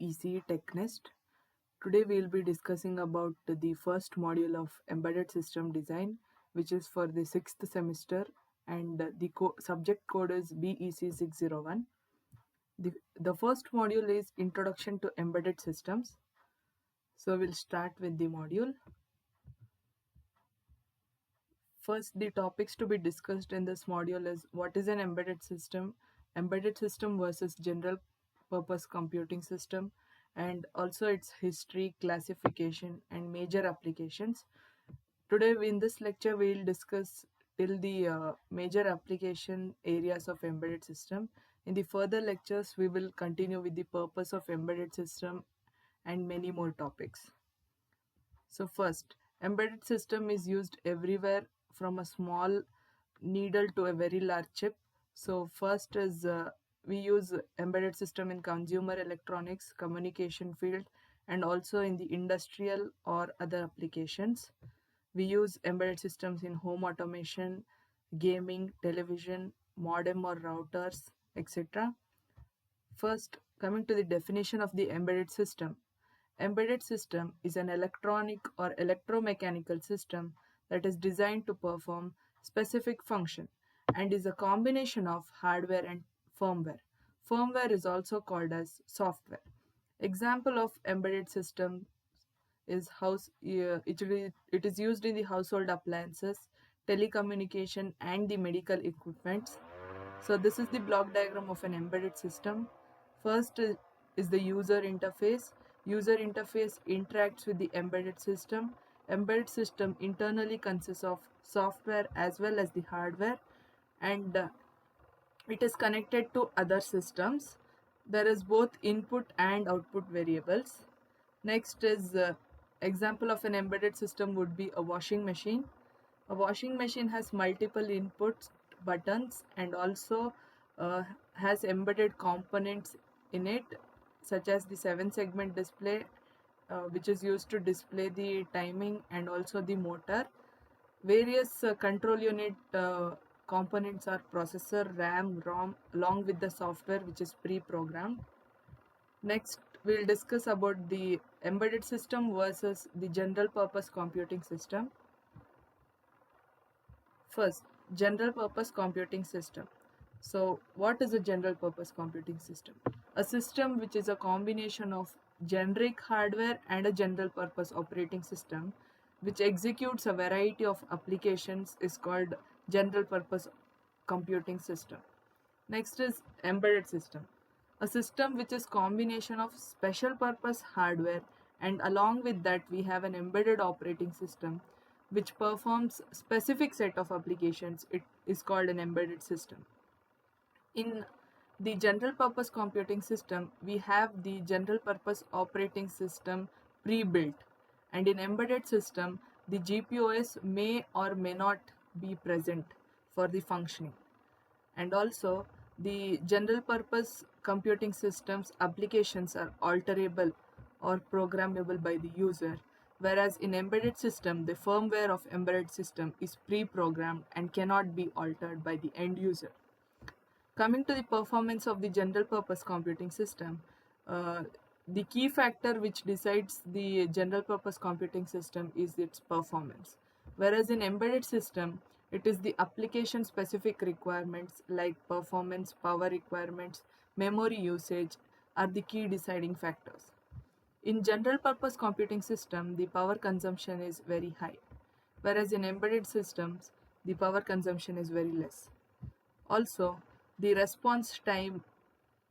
ECE TechNest. Today we'll be discussing about the first module of Embedded System Design, which is for the 6th semester, and the subject code is BEC601. The first module is Introduction to Embedded Systems. So we'll start with the module. First, the topics to be discussed in this module is what is an embedded system versus general purpose computing system, and also its history, classification, and major applications. Today, in this lecture, we will discuss till the major application areas of embedded system. In the further lectures, we will continue with the purpose of embedded system and many more topics. So first, embedded system is used everywhere from a small needle to a very large chip. So first is we use embedded system in consumer electronics, communication field, and also in the industrial or other applications. We use embedded systems in home automation, gaming, television, modem or routers, etc. First, coming to the definition of the embedded system. Embedded system is an electronic or electromechanical system that is designed to perform specific function and is a combination of hardware and firmware. Firmware is also called as software. Example of embedded system is it is used in the household appliances, telecommunication, and the medical equipment. So this is the block diagram of an embedded system. First is the user interface. User interface interacts with the embedded system. Embedded system internally consists of software as well as the hardware, and it is connected to other systems. There is both input and output variables. Next is example of an embedded system would be a washing machine. A washing machine has multiple inputs, buttons, and also has embedded components in it, such as the 7-segment display, which is used to display the timing, and also the motor. Various control unit components are processor, RAM, ROM, along with the software which is pre-programmed. Next, we'll discuss about the embedded system versus the general purpose computing system. First, general purpose computing system. So what is a general purpose computing system? A system which is a combination of generic hardware and a general purpose operating system which executes a variety of applications is called general purpose computing system. Next is embedded system. A system which is combination of special purpose hardware, and along with that we have an embedded operating system which performs specific set of applications. It is called an embedded system. In the general purpose computing system, we have the general purpose operating system pre-built, and in embedded system the GPOS may or may not be present for the functioning. And also the general purpose computing systems applications are alterable or programmable by the user, whereas in embedded system the firmware of embedded system is pre-programmed and cannot be altered by the end user. Coming to the performance of the general purpose computing system, the key factor which decides the general purpose computing system is its performance, whereas in embedded system it is the application specific requirements like performance, power requirements, memory usage are the key deciding factors. In general purpose computing system, the power consumption is very high, whereas in embedded systems the power consumption is very less. Also, the response time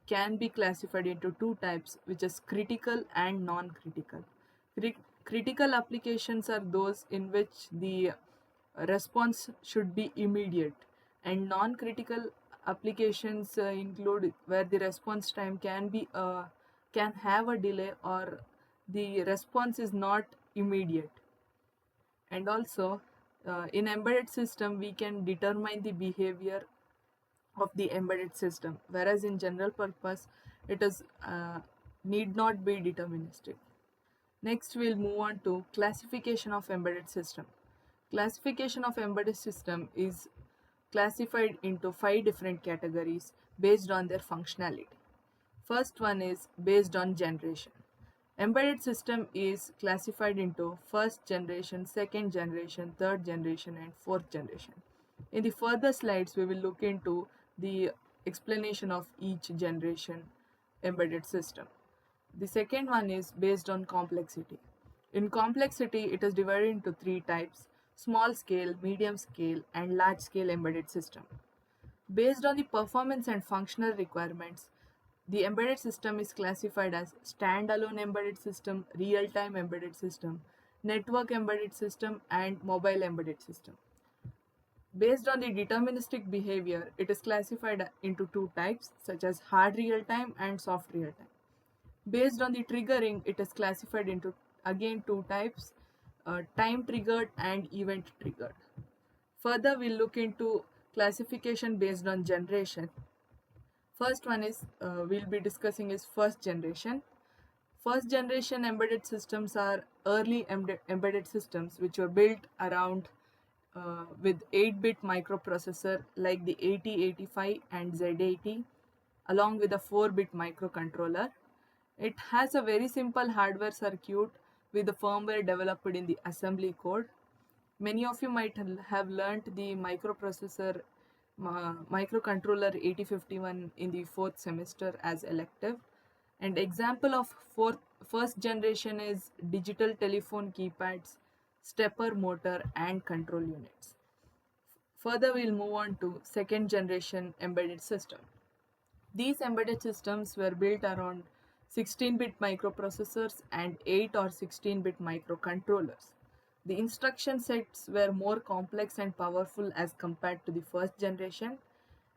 can be classified into two types, which is critical and non-critical. Critical applications are those in which the response should be immediate, and non-critical applications include where the response time can have a delay, or the response is not immediate. And also in embedded system we can determine the behavior of the embedded system, whereas in general purpose it is need not be deterministic. Next, we'll move on to classification of embedded system. Classification of embedded system is classified into 5 different categories based on their functionality. First one is based on generation. Embedded system is classified into first generation, second generation, third generation, and fourth generation. In the further slides, we will look into the explanation of each generation embedded system. The second one is based on complexity. In complexity, it is divided into three types: small scale, medium scale, and large scale embedded system. Based on the performance and functional requirements, the embedded system is classified as standalone embedded system, real-time embedded system, network embedded system, and mobile embedded system. Based on the deterministic behavior, it is classified into two types, such as hard real-time and soft real-time. Based on the triggering, it is classified into again two types, time triggered and event triggered. Further, we'll look into classification based on generation. First one is we'll be discussing is first generation. First generation embedded systems are early embedded systems which were built around with 8-bit microprocessor like the 8085 and Z80 along with a 4-bit microcontroller. It has a very simple hardware circuit with the firmware developed in the assembly code. Many of you might have learnt the microcontroller 8051 in the fourth semester as elective. And example of first generation is digital telephone keypads, stepper motor, and control units. Further, we'll move on to second generation embedded system. These embedded systems were built around 16-bit microprocessors and 8 or 16-bit microcontrollers. The instruction sets were more complex and powerful as compared to the first generation,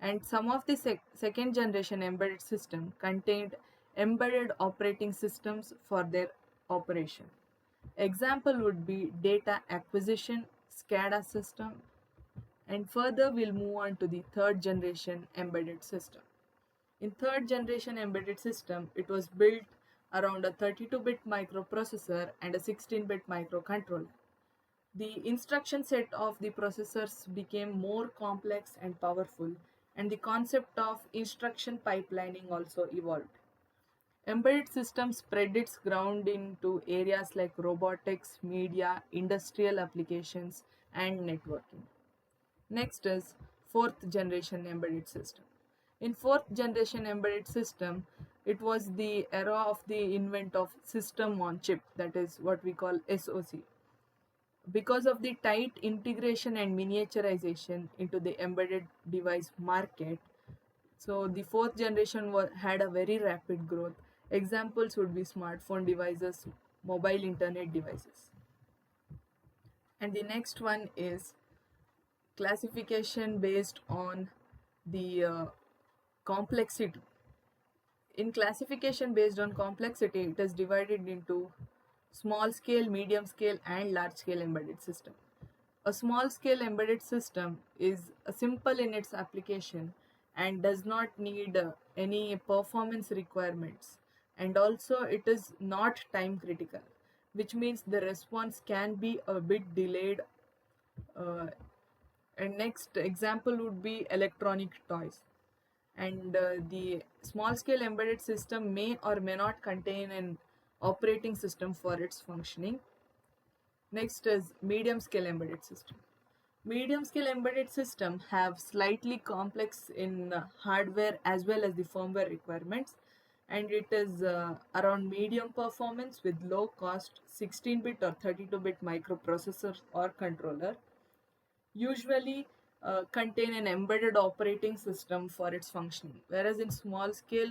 and some of the second generation embedded system contained embedded operating systems for their operation. Example would be data acquisition, SCADA system, and further we'll move on to the third generation embedded system. In third generation embedded system, it was built around a 32-bit microprocessor and a 16-bit microcontroller. The instruction set of the processors became more complex and powerful, and the concept of instruction pipelining also evolved. Embedded systems spread its ground into areas like robotics, media, industrial applications, and networking. Next is fourth generation embedded system. In fourth generation embedded system, it was the era of the invent of system on chip, that is what we call SoC. Because of the tight integration and miniaturization into the embedded device market, so the fourth generation had a very rapid growth. Examples would be smartphone devices, mobile internet devices. And the next one is classification based on the complexity. In classification based on complexity, it is divided into small scale, medium scale, and large scale embedded system. A small scale embedded system is simple in its application and does not need any performance requirements, and also it is not time critical, which means the response can be a bit delayed. And next example would be electronic toys. And the small scale embedded system may or may not contain an operating system for its functioning. Next is medium scale embedded system. Medium scale embedded system have slightly complex in hardware as well as the firmware requirements, and it is around medium performance with low cost 16-bit or 32-bit microprocessor or controller, usually contain an embedded operating system for its functioning, whereas in small scale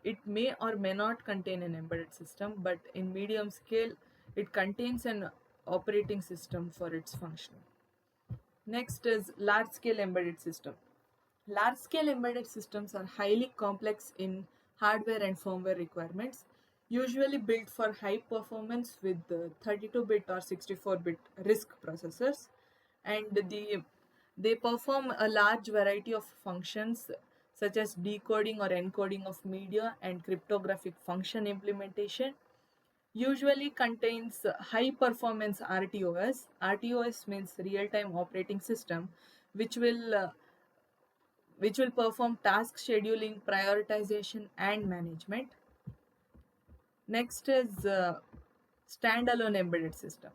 it may or may not contain an embedded system, but in medium scale it contains an operating system for its functioning. Next is large scale embedded system. Large scale embedded systems are highly complex in hardware and firmware requirements, usually built for high performance with 32-bit or 64-bit RISC processors, and they perform a large variety of functions such as decoding or encoding of media and cryptographic function implementation. Usually contains high performance RTOS. RTOS means real time operating system, which will which will perform task scheduling, prioritization, and management. Next is standalone embedded system.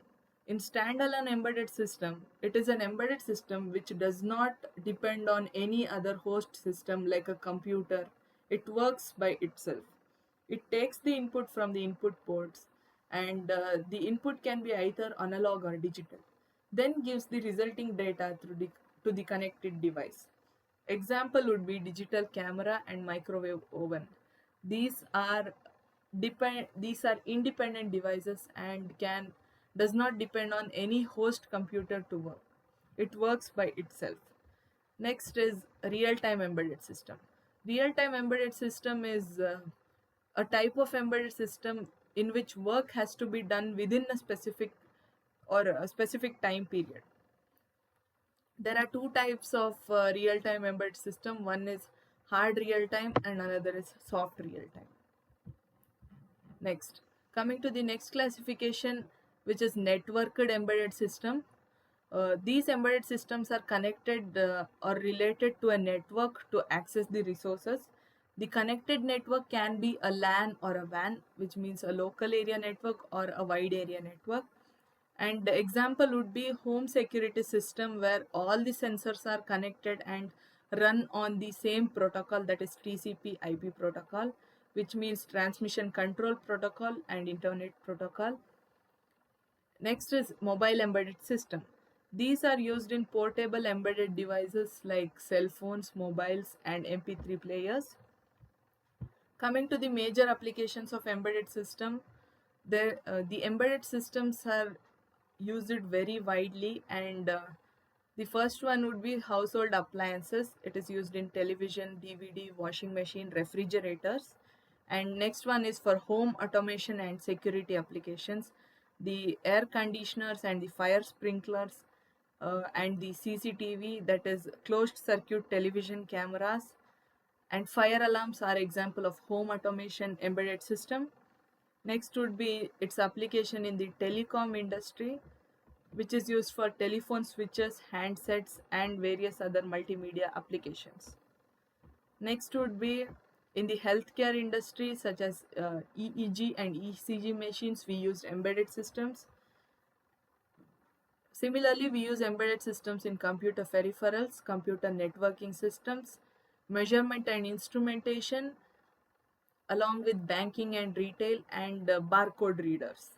In standalone embedded system, it is an embedded system which does not depend on any other host system like a computer. It works by itself. It takes the input from the input ports, and the input can be either analog or digital, then gives the resulting data to the connected device. Example would be digital camera and microwave oven. These are these are independent devices and can does not depend on any host computer to work. It works by itself. Next is real-time embedded system. Real-time embedded system is a type of embedded system in which work has to be done within a specific time period. There are two types of real-time embedded system. One is hard real-time and another is soft real-time. Next, coming to the next classification, which is networked embedded system. These embedded systems are connected or related to a network to access the resources. The connected network can be a LAN or a WAN, which means a local area network or a wide area network. And the example would be home security system where all the sensors are connected and run on the same protocol, that is TCP IP protocol, which means transmission control protocol and internet protocol. Next is mobile embedded system. These are used in portable embedded devices like cell phones, mobiles, and MP3 players. Coming to the major applications of embedded system, the embedded systems are used very widely, and the first one would be household appliances. It is used in television, DVD, washing machine, refrigerators. And next one is for home automation and security applications, the air conditioners and the fire sprinklers, and the CCTV, that is closed circuit television cameras, and fire alarms are example of home automation embedded system. Next would be its application in the telecom industry, which is used for telephone switches, handsets, and various other multimedia applications. Next would be in the healthcare industry, such as EEG and ECG machines, we use embedded systems. Similarly, we use embedded systems in computer peripherals, computer networking systems, measurement and instrumentation, along with banking and retail, and barcode readers.